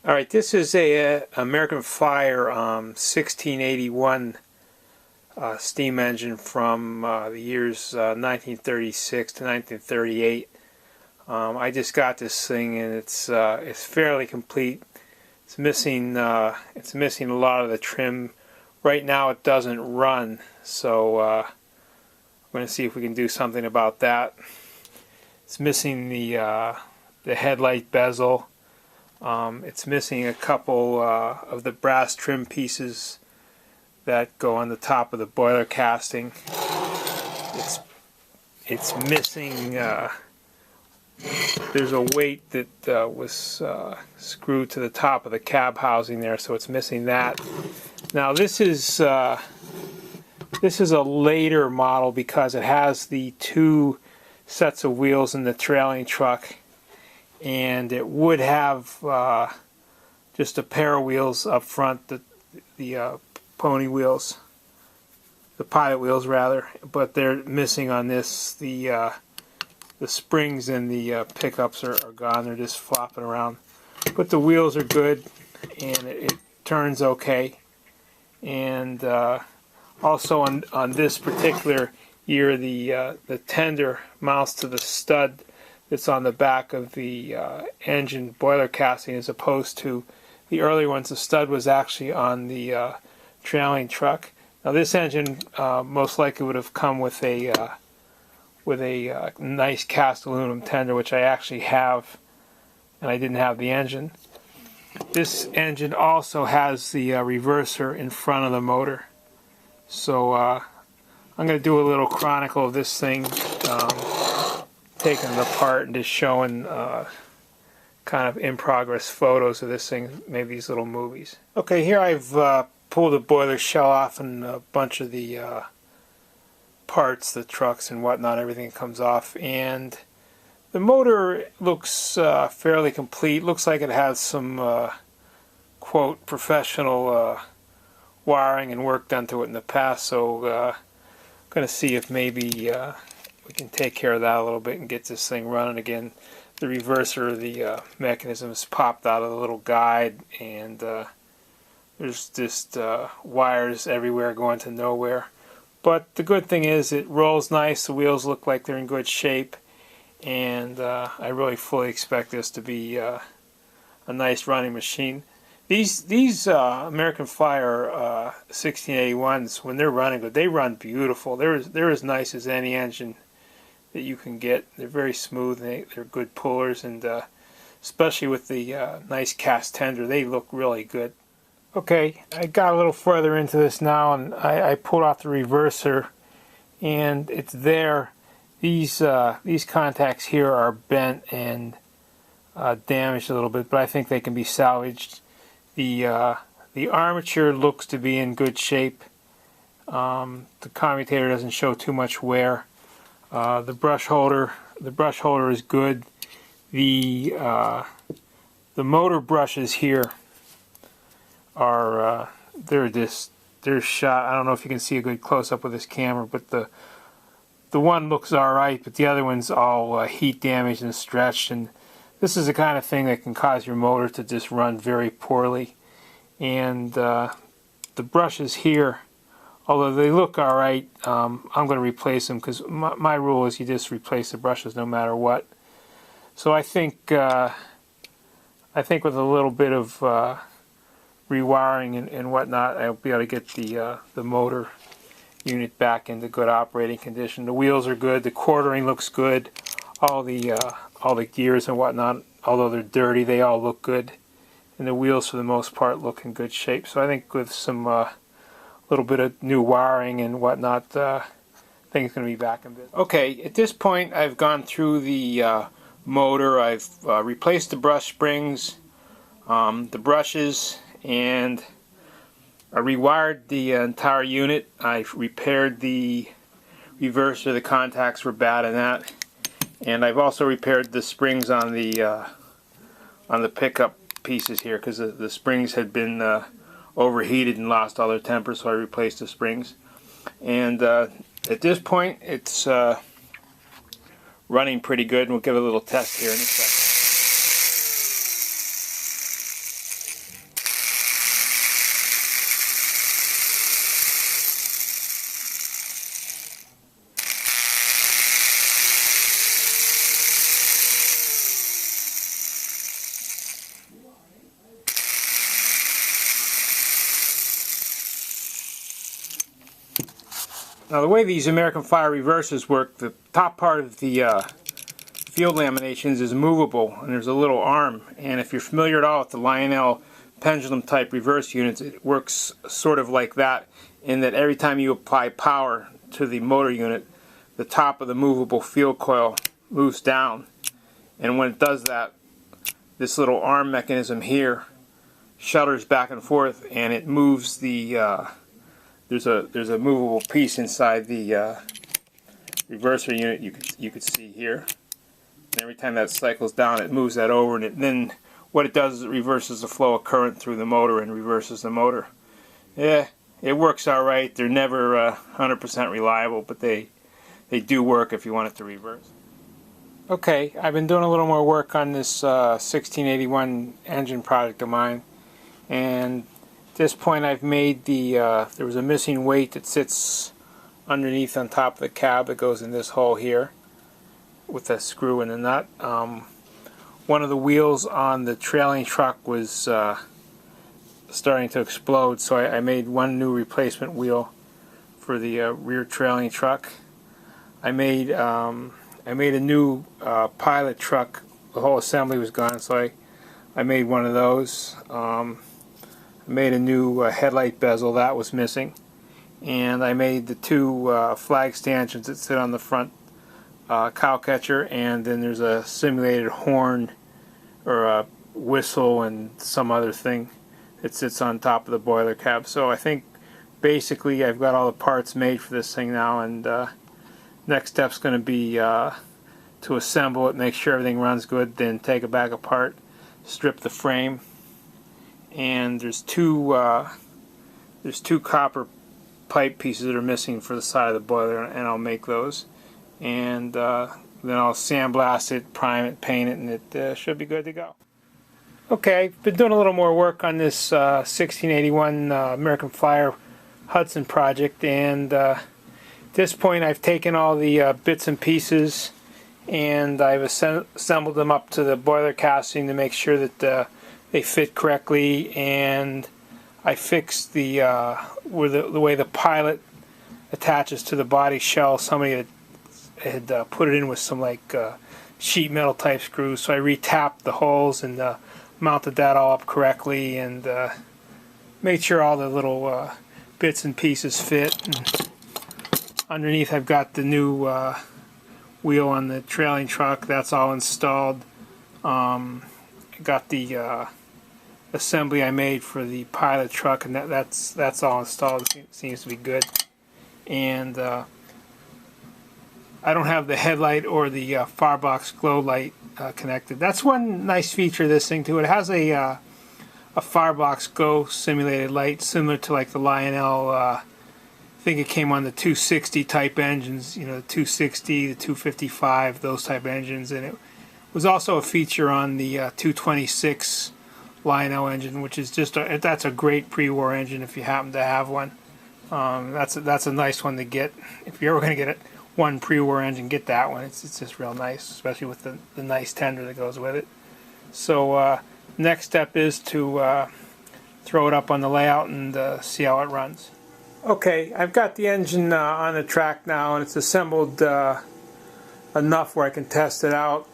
All right, this is a American Fire 1681 steam engine from the years 1936 to 1938. I just got this thing and it's fairly complete. It's missing a lot of the trim. Right now it doesn't run, so I'm going to see if we can do something about that. It's missing the headlight bezel. It's missing a couple of the brass trim pieces that go on the top of the boiler casting. It's missing. There's a weight that was screwed to the top of the cab housing there, so it's missing that. Now this is a later model because it has the two sets of wheels in the trailing truck. And it would have just a pair of wheels up front, the pony wheels, the pilot wheels rather, but they're missing on this. The springs and the pickups are gone. They're just flopping around. But the wheels are good, and it turns okay. And also on this particular year, the tender mounts to the stud that's on the back of the engine boiler casting, as opposed to the earlier ones. The stud was actually on the trailing truck. Now this engine most likely would have come with a nice cast aluminum tender, which I actually have, and I didn't have the engine. This engine also has the reverser in front of the motor. So I'm going to do a little chronicle of this thing. Taking it apart and just showing kind of in progress photos of this thing, maybe these little movies. Okay, here I've pulled the boiler shell off and a bunch of the parts, the trucks and whatnot, everything comes off, and the motor looks fairly complete. Looks like it has some quote professional wiring and work done to it in the past, so I'm going to see if maybe we can take care of that a little bit and get this thing running again. The reverser, the mechanism is popped out of the little guide, and there's just wires everywhere going to nowhere. But the good thing is it rolls nice, the wheels look like they're in good shape, and I really fully expect this to be a nice running machine. These American Fire 1681s, when they're running good, they run beautiful. They're as nice as any engine that you can get. They're very smooth, and they're good pullers, and especially with the nice cast tender, they look really good. Okay, I got a little further into this now, and I pulled off the reverser, and it's there. These contacts here are bent and damaged a little bit, but I think they can be salvaged. The armature looks to be in good shape. The commutator doesn't show too much wear. The brush holder is good. The motor brushes here are they're shot. I don't know if you can see a good close up with this camera, but the one looks all right, but the other one's all heat damaged and stretched. And this is the kind of thing that can cause your motor to just run very poorly. And the brushes here, although they look all right, I'm going to replace them because my rule is you just replace the brushes no matter what. So I think with a little bit of rewiring and whatnot, I'll be able to get the motor unit back into good operating condition. The wheels are good. The quartering looks good. All the gears and whatnot, although they're dirty, they all look good. And the wheels, for the most part, look in good shape. So I think with some little bit of new wiring and whatnot, things going to be back in business. Okay, at this point I've gone through the motor. I've replaced the brush springs, the brushes, and I rewired the entire unit. I've repaired the reverser. The contacts were bad in that, and I've also repaired the springs on the pickup pieces here, because the springs had been overheated and lost all their temper, so I replaced the springs. And at this point it's running pretty good, and we'll give it a little test here in a second. Now the way these American Flyer reversers work, the top part of the field laminations is movable, and there's a little arm. And if you're familiar at all with the Lionel pendulum type reverse units, it works sort of like that, in that every time you apply power to the motor unit, the top of the movable field coil moves down. And when it does that, this little arm mechanism here shutters back and forth, and it moves the there's a movable piece inside the reverser unit. You could see here, and every time that cycles down, it moves that over, and then what it does is it reverses the flow of current through the motor and reverses the motor. Yeah, it works all right. They're never 100% reliable, but they do work if you want it to reverse. Okay, I've been doing a little more work on this 1681 engine project of mine, and at this point I've made the there was a missing weight that sits underneath on top of the cab that goes in this hole here with a screw and a nut. One of the wheels on the trailing truck was starting to explode, so I made one new replacement wheel for the rear trailing truck. I made a new pilot truck. The whole assembly was gone, so I made one of those. I made a new headlight bezel that was missing, and I made the two flag stanchions that sit on the front cow catcher, and then there's a simulated horn or a whistle and some other thing that sits on top of the boiler cab. So I think basically I've got all the parts made for this thing now, and next step's going to be to assemble it, make sure everything runs good, then take it back apart, strip the frame, and there's two copper pipe pieces that are missing for the side of the boiler, and I'll make those, and then I'll sandblast it, prime it, paint it, and it should be good to go. Okay, I've been doing a little more work on this 1681 American Flyer Hudson project, and at this point I've taken all the bits and pieces and I've assembled them up to the boiler casting to make sure that they fit correctly, and I fixed the way the pilot attaches to the body shell. Somebody had put it in with some like sheet metal type screws, so I re-tapped the holes and mounted that all up correctly, and made sure all the little bits and pieces fit. And underneath I've got the new wheel on the trailing truck. That's all installed. I got the assembly I made for the pilot truck, and that's all installed. It seems to be good. And I don't have the headlight or the firebox glow light connected. That's one nice feature of this thing too. It has a firebox glow simulated light similar to like the Lionel. I think it came on the 260 type engines, you know, the 260, the 255, those type engines, and it was also a feature on the 226 Lionel engine, which is just that's a great pre-war engine if you happen to have one. That's a nice one to get if you're ever going to get one pre-war engine. Get that one. It's just real nice, especially with the nice tender that goes with it. So next step is to throw it up on the layout and see how it runs. Okay, I've got the engine on the track now, and it's assembled enough where I can test it out.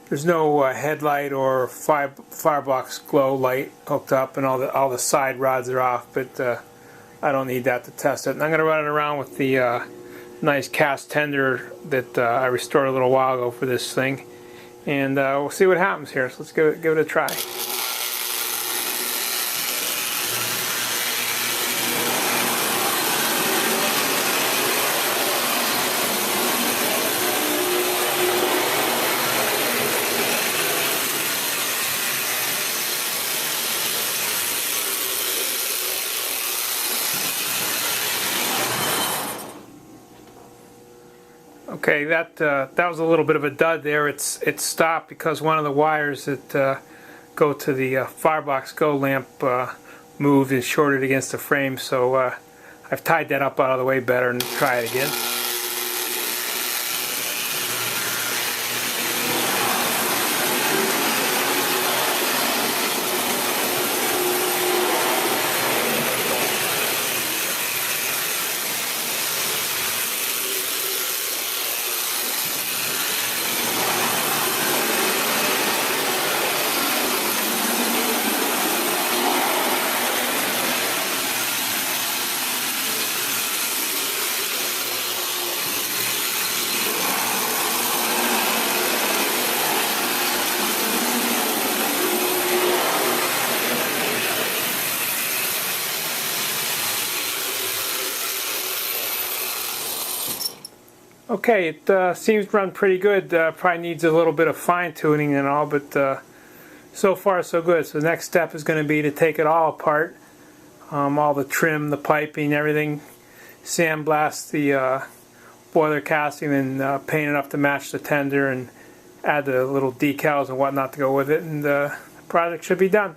There's no headlight or firebox glow light hooked up, and all the side rods are off, but I don't need that to test it. And I'm going to run it around with the nice cast tender that I restored a little while ago for this thing, and we'll see what happens here. So let's give it a try. Okay, that was a little bit of a dud there. It stopped because one of the wires that go to the firebox glow lamp moved and shorted against the frame. So I've tied that up out of the way better, and try it again. Okay, it seems to run pretty good. Probably needs a little bit of fine tuning and all, but so far so good. So the next step is going to be to take it all apart, all the trim, the piping, everything, sandblast the boiler casting, and paint it up to match the tender, and add the little decals and whatnot to go with it, and the project should be done.